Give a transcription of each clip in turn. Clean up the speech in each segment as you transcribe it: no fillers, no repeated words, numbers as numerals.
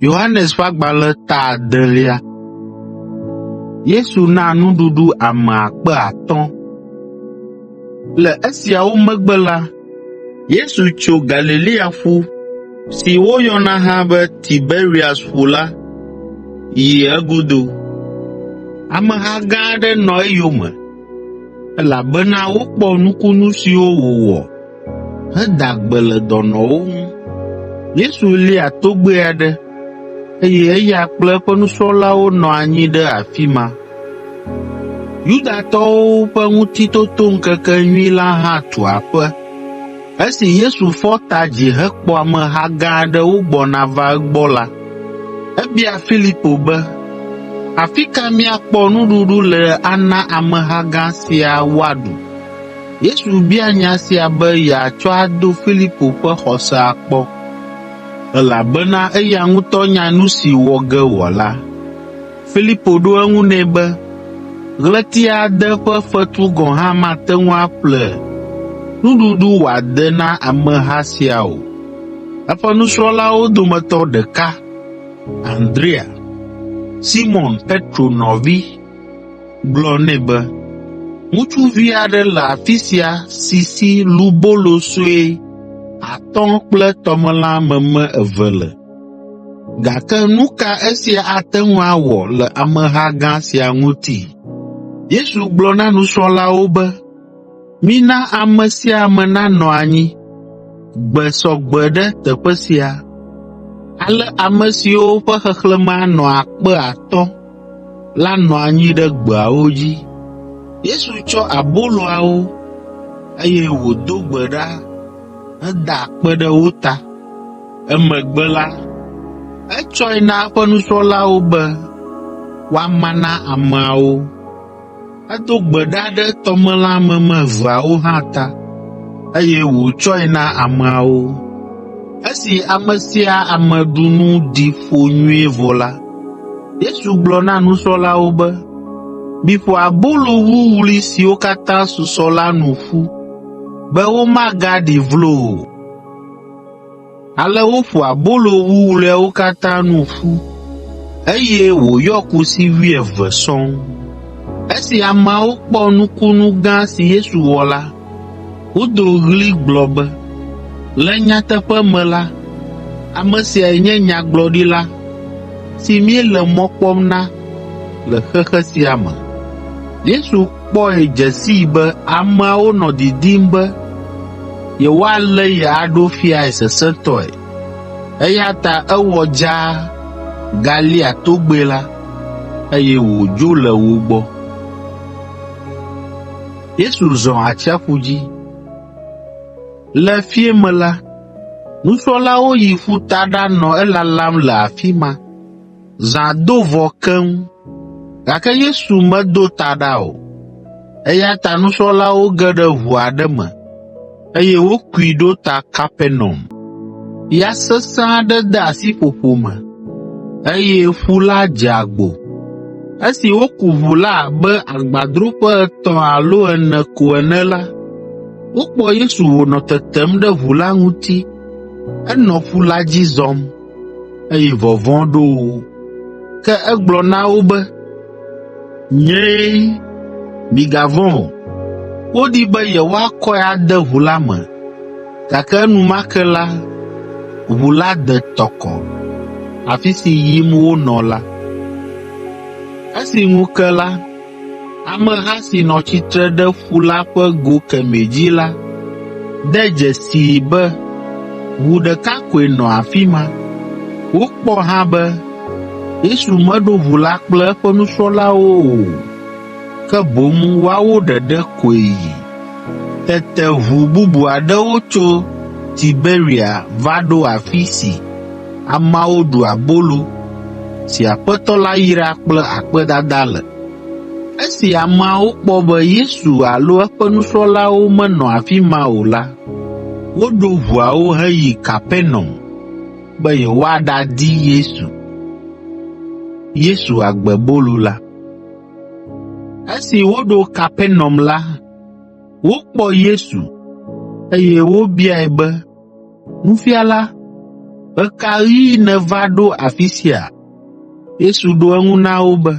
Yohanes fagbale ta delia. Yesu na nuɖuɖu ame 5,000. Le esiawo megbe la, Yesu tso Galilea ƒu si woyɔna hã be Tiberias ƒu la yi egodo. Ameha gã aɖe nɔ eyome, elabena wokpɔ nukunu siwo wòwɔ heda gbe le dɔnɔwo ŋu. Yesu lia togbɛ aɖe, eye eya kple eƒe nusrɔ̃lawo nɔ anyi ɖe afi ma. Yudatɔwo ƒe Ŋutitotoŋkekenyui la hã tu aƒe. Esi Yesu fɔ ta dzi hekpɔ ameha gã aɖewo gbɔna va egbɔ la, ebia Filipo be, afi ka míakpɔ nuɖuɖu le ana ameha gã sia woaɖu? Yesu bia nya sia be yeatsɔ ado Filipo ƒe xɔse akpɔ, elabena eya ŋutɔ nya nu si wɔ ge wòala. Filipo ɖo eŋu nɛ be, ɣleti 6 ƒe fetu gɔ̃ hã mate ŋu aƒle nuɖuɖu wòade na ameha sia o. Eƒe nusrɔ̃lawo dometɔ ɖeka, Andrea, Simon Petro nɔvi, gblɔ nɛ be, ŋutsuvi aɖe le afi sia si si lubolo sue 5 kple tɔmelã meme 2 le. Gake nu ka esia ate ŋu awɔ le ameha gã sia ŋuti? Yesu gblɔ na nusrɔ̃lawo be, mina ame sia ame nanɔ anyi. Gbe sɔ gbe ɖe teƒe sia. Ale ame siwo ƒe xexlẽme anɔ 5,000 la nɔ anyi ɖe gbeawo dzi. Yesu tsɔ aboloawo, eye wòdo gbe ɖa heda akpe ɖe wo ta. Emegbe la, etsɔe na eƒe nusrɔ̃lawo be woama na ameawo. Edo gbe ɖa ɖe tɔmelã meme 2 hã ta, eye wòtsɔe na ameawo. Esi ame sia ame ɖu nu ɖi ƒo nyuie vɔ la, Yesu gblɔ na nusrɔ̃lawo be, miƒo abolo wuwlui siwo katã susɔ la nu ƒu, be womagaɖi vlo o. Ale woƒo abolo wuwluiawo katã nu ƒu, eye wòyɔ kusi 12 sɔŋ. Esi ameawo kpɔ nukunu gã si Yesu wɔ la, wodo ɣli gblɔ be, le nyateƒe me la, ame siae nye nyagblɔɖila si míele mɔ kpɔm na le xexe sia me. Yesu kpɔe dze sii be ameawo nɔ didim be yewoalé ye aɖo fiae sesẽtɔe, eya ta ewɔ dzaa galia togbɛ la, eye wòdzo le wo gbɔ. Yesu zɔ atsiaƒu dzi. Le fiẽ me la, nusrɔ̃lawo yi ƒuta ɖanɔ elalam le afi ma. Zã do vɔ keŋ, gake Yesu medo ta ɖa o. Eya ta nusrɔ̃lawo ge ɖe ʋu aɖe me, eye wokui ɖo ta Kapernaum. Ya sesẽ aɖe de asi ƒoƒo me, eye ƒu la dze agbo. Esi woku ʋu la abe agbadroƒe 3 alo 4 ko ene la, wokpɔ Yesu wònɔ tetem ɖe ʋu la ŋuti. Enɔ ƒu la dzi zɔm, eye vɔvɔ̃ ɖo wo. Ke egblɔ na wo be, nyee, migavɔ̃ o. Woɖi be yewoakɔe ade ʋu la me, gake enumake la, ʋu la de tɔkɔ afi si yim wonɔ la. Esi ŋu ke la, ameha si nɔ tsitre ɖe ƒu la ƒe go kemɛ dzi la de dzesii be ʋu ɖeka koe nɔ afi ma. Wokpɔ hã be Yesu meɖo ʋu la kple eƒe nusrɔ̃lawo o, ke boŋ woawo ɖeɖe koe yi. Tete ʋu bubu aɖewo tso Tiberia va ɖo afi si ameawo ɖu abolo si Aƒetɔ la yra kple akpedada le. Esi ameawo kpɔ be Yesu alo eƒe nusrɔ̃lawo menɔ afi ma o la, woɖo ʋuawo heyi Kapernaum be yewoaɖadi Yesu. Yesu agbebolo la. Esi woɖo Kapernaum la, wokpɔ Yesu, eye wobiae be, Nufiala, Ɣe ka ɣi nèva ɖo afi sia? Yesu ɖo eŋu na wo be,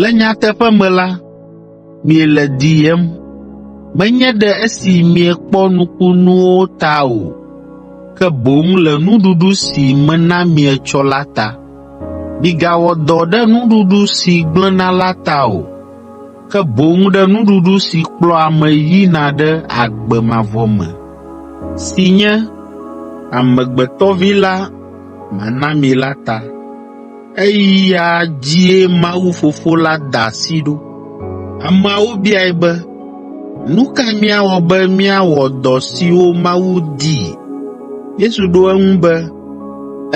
le nyateƒe me la, miele diyem, menye ɖe esi miekpɔ nukunuwo ta o, ke boŋ le nuɖuɖu si mena mietsɔ la ta. Migawɔ dɔ ɖe nuɖuɖu si gblẽna la ta o, ke boŋ ɖe nuɖuɖu si kplɔ ame yina ɖe agbe mavɔ me, si nye Amegbetɔ Vi la mana mi la ta. Eya dzie Mawu Fofo la da asi ɖo. Ameawo biae be, nu ka míawɔ be míawɔ dɔ siwo Mawu di? Yesu ɖo eŋu be,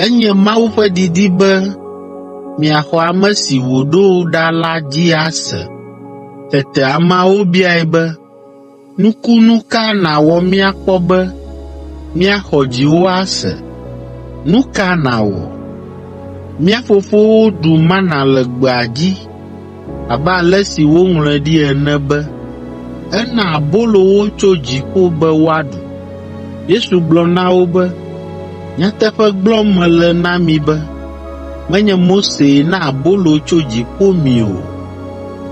enye Mawu ƒe didi be miaxɔ ame si wòɖo ɖa la dzi ase. Tete ameawo biae be, nukunu ka nàwɔ míakpɔ be míaxɔ dziwò ase? Nu ka nàwɔ? Mía fofowo ɖu mana le gbea dzi, abe ale si woŋlɔe ɖi ene be, ena abolo wo tso dziƒo be woaɖu. Yesu gblɔ na wo be, nyateƒe gblɔm mele na mi be, menye Mose na abolo tso dziƒo mi o,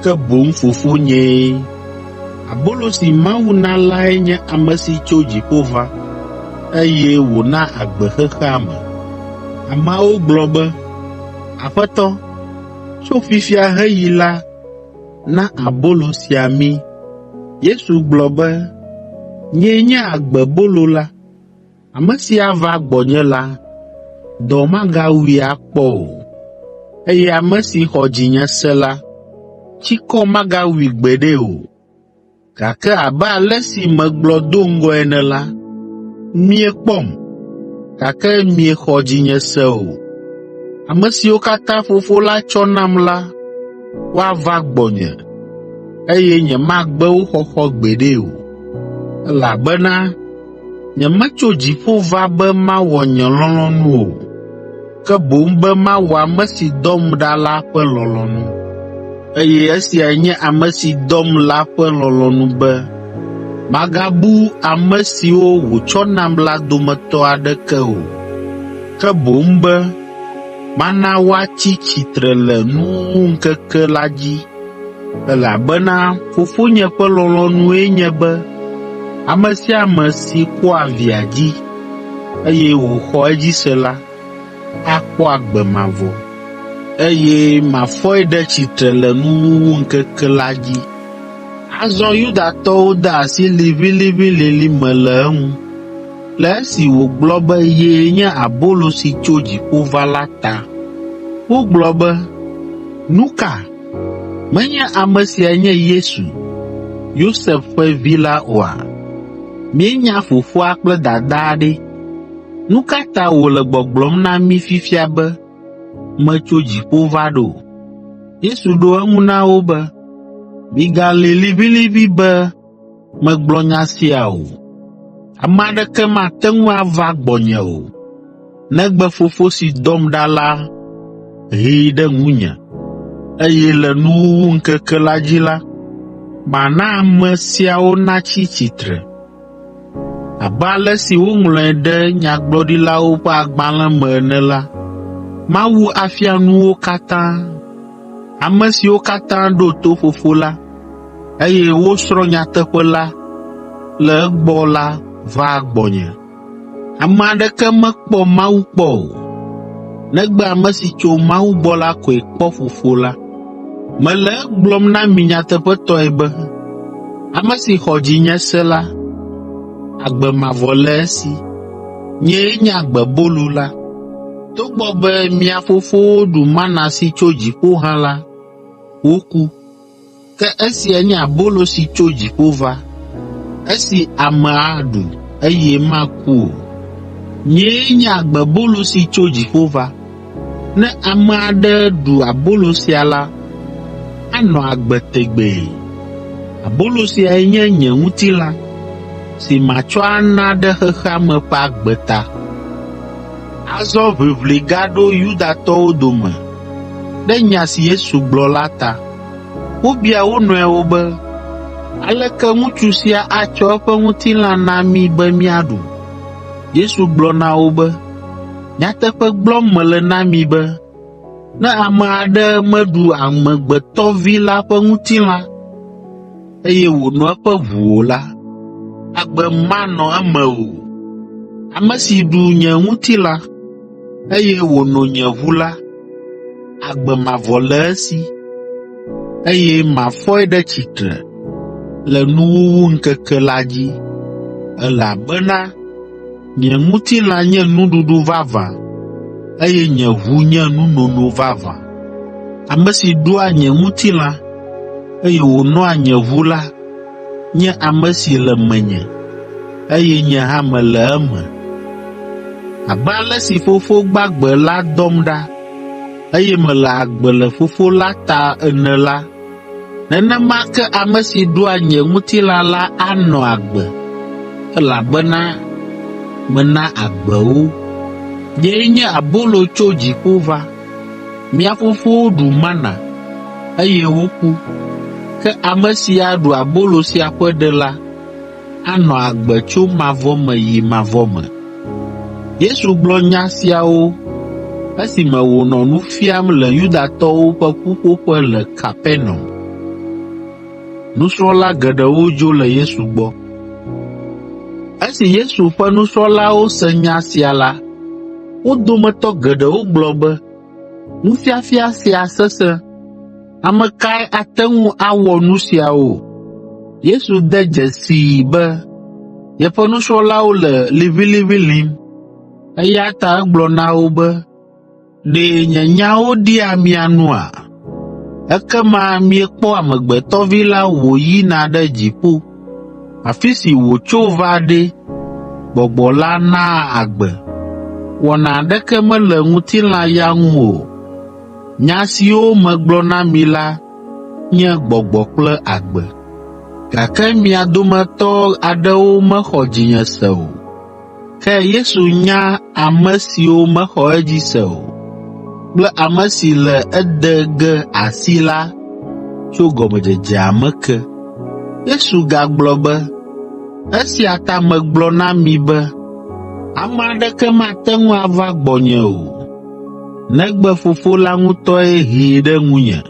ke boŋ Fofonyee. Abolo si Mawu na lae nye ame si tso dziƒo va, eye wòna agbe xexea me. Ameawo gblɔ be, Aƒetɔ, tso fifia heyi la, na abolo sia mí. Yesu gblɔ be, nyee nye agbebolo la. Ame si ava gbɔnye la, dɔ magawui akpɔ o, eye ame si xɔ dzinye se la, tsikɔ magawui gbeɖe o. Gake abe ale si megblɔ do ŋgɔe ene la, miekpɔm, gake miexɔ dzinye se o. Ame siwo katã Fofo la tsɔ nam la, woava gbɔnye, eye nyemagbe wo xɔxɔ gbeɖe o, elabena nyemetso dziƒo va be mawɔ nye lɔlɔ̃nu o, ke boŋ be mawɔ ame si dɔm ɖa la ƒe lɔlɔ̃nu. Eye esiae nye ame si dɔm la ƒe lɔlɔ̃nu be magabu ame siwo wòtsɔ nam la dometɔ aɖeke o, ke boŋ be mana woatsi tsitre le nuwuwuŋkeke la dzi, elabena Fofonye ƒe lɔlɔ̃nue nye be ame sia ame si kpɔa Via dzi, eye wòxɔ edzi se la, akpɔ agbe mavɔ, eye mafɔe ɖe tsitre le nuwuwuŋkeke la dzi. Azɔ Yudatɔwo de asi liʋĩliʋĩlilĩ me le eŋu, le esi wògblɔ be yee nye abolo si tso dziƒo va la ta. Wogblɔ be, nu ka? Menye ame sia nye Yesu, Yosef ƒe vi la oa? Míenya fofoa kple dadaa ɖe. Nu ka ta wòle gbɔgblɔm na mí fifia be metso dziƒo va ɖo? Yesu ɖo eŋu na wo be, migalĩ liʋĩliʋĩ be megblɔ nya sia o. Ame aɖeke mate ŋu ava gbɔnye o, negbe Fofo si dɔm ɖa la hee ɖe ŋunye. Eye le nuwuwuŋkeke la dzi la, mana ame siawo natsi tsitre. Abe ale si woŋlɔe ɖe Nyagblɔɖilawo ƒe agbalẽ me ene la, Mawu afia nu wo katã. Ame siwo katã ɖo to Fofo la, eye wosrɔ̃ nyateƒe la le egbɔ la va gbɔnye. Ame aɖeke mekpɔ Mawu kpɔ o, negbe ame si tso Mawu gbɔ la koe kpɔ Fofo la. Mele egblɔm na mi nyateƒetɔe be, ame si xɔ dzinye se la, agbe mavɔ le esi. Nyee nye agbebolo la. Togbɔ be mia fofowo ɖu mana si tso dziƒo hã la, woku. Ke esia nye abolo si tso dziƒo va, esi ame aɖu eye maku o. Nyee nye agbebolo si tso dziƒo va. Ne ame aɖe ɖu abolo sia la, anɔ agbe tegbee. Abolo siae nye nye ŋutilã, si matsɔ ana ɖe xexea me ƒe agbe ta. Azɔ ʋiʋli gaɖo Yudatɔwo dome ɖe nya si Yesu gblɔ la ta. Wobia wo nɔewo be, aleke ŋutsu sia atsɔ eƒe ŋutilã na mí be míaɖu? Yesu gblɔ na wo be, Nyateƒe gblɔm mele na mi be, ne ame aɖe meɖu Amegbetɔ Vi la ƒe ŋutilã, eye wònɔ eƒe ʋu o la, agbe manɔ eme o. Ame si ɖu nye ŋutilã, eye wòno nye ʋu la, agbe mavɔ le esi, eye mafɔe ɖe tsitre le nuwuwu ŋkeke la dzi, elabena nye ŋutilã nye nuɖuɖu vavã, eye nye ʋu nye nunono vavã. Ame si ɖua nye ŋutilã, eye wònɔa nye ʋu la, nye ame si le menye, eye nye hã mele eme. Abe ale si Fofo gbagbe la dɔm ɖa, eye mele agbe le Fofo la ta ene la, nenema ke ame si ɖua nye ŋutilã la anɔ agbe, elabena mena agbe wo. Nyee nye abolo tso dziƒo va. Mia fofowo ɖu mana, eye woku. Ke ame si aɖu abolo sia ƒe ɖe la, anɔ agbe tso mavɔ me yi mavɔ me. Yesu gblɔ nya siawo esime wònɔ nu fiam le Yudatɔwo ƒe ƒuƒoƒe le Kapernaum. Nusrɔ̃la geɖewo dzo le Yesu gbɔ. Esi Yesu ƒe nusrɔ̃lawo se nya sia la, wo dometɔ geɖewo gblɔ be, nufiafia sia sesẽ, ame kae ate ŋu awɔ nu siawo? Yesu de dzesii be yeƒe nusrɔ̃lawo le liʋĩliʋĩ lim, eya ta egblɔ na wo be, ɖe nye nyawo ɖia mia nua? Ekema miekpɔ Amegbetɔ Vi la wòyina ɖe dziƒo, afi si wòtso va ɖe, Gbɔgbɔ la naa agbe. Wɔna aɖeke mele ŋutilã ya ŋu o. Nya siwo megblɔ na mi la nye gbɔgbɔ kple agbe. Gake mia dometɔ aɖewo mexɔ dzinye se o. Ke Yesu nya ame siwo mexɔ edzi se o, kple ame si le ede ge asi la tso gɔmedzedzea me ke. Yesu gagblɔ be, esia ta megblɔ na mi be, ame aɖeke mate ŋu ava gbɔnye o, negbe Fofo la ŋutɔe hee ɖe ŋunye.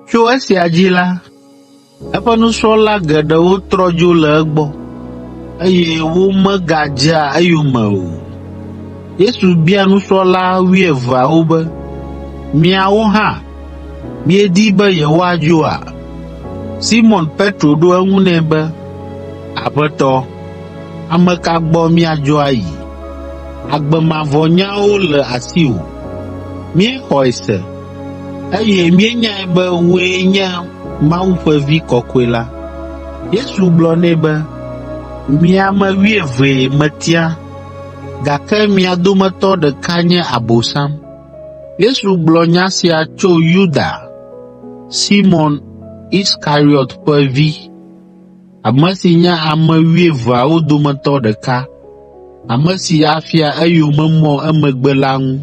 Tso esia dzi la, eƒe nusrɔ̃la geɖewo trɔ dzo le egbɔ, eye womegadzea eyome o. Yesu bia nusrɔ̃la 12 be, miawo hã, miedi be yewoadzoa? Simon Petro ɖo eŋu nɛ be, Aƒetɔ, ame ka gbɔ míadzo ayi? Agbe mavɔ nyawo le asiwò, míexɔe se, eye míenyae be wòe nye Mawu ƒe Vi kɔkɔe la. Yesu gblɔ nɛ be, mi ame 12 metia, gake mia dometɔ ɖeka nye Abosam. Yesu gblɔ nya sia tso Yuda, Simon Iskariot ƒe vi, ame si nye ame 12 dometɔ ɖeka, ame si afia eyomemɔ emegbe la ŋu.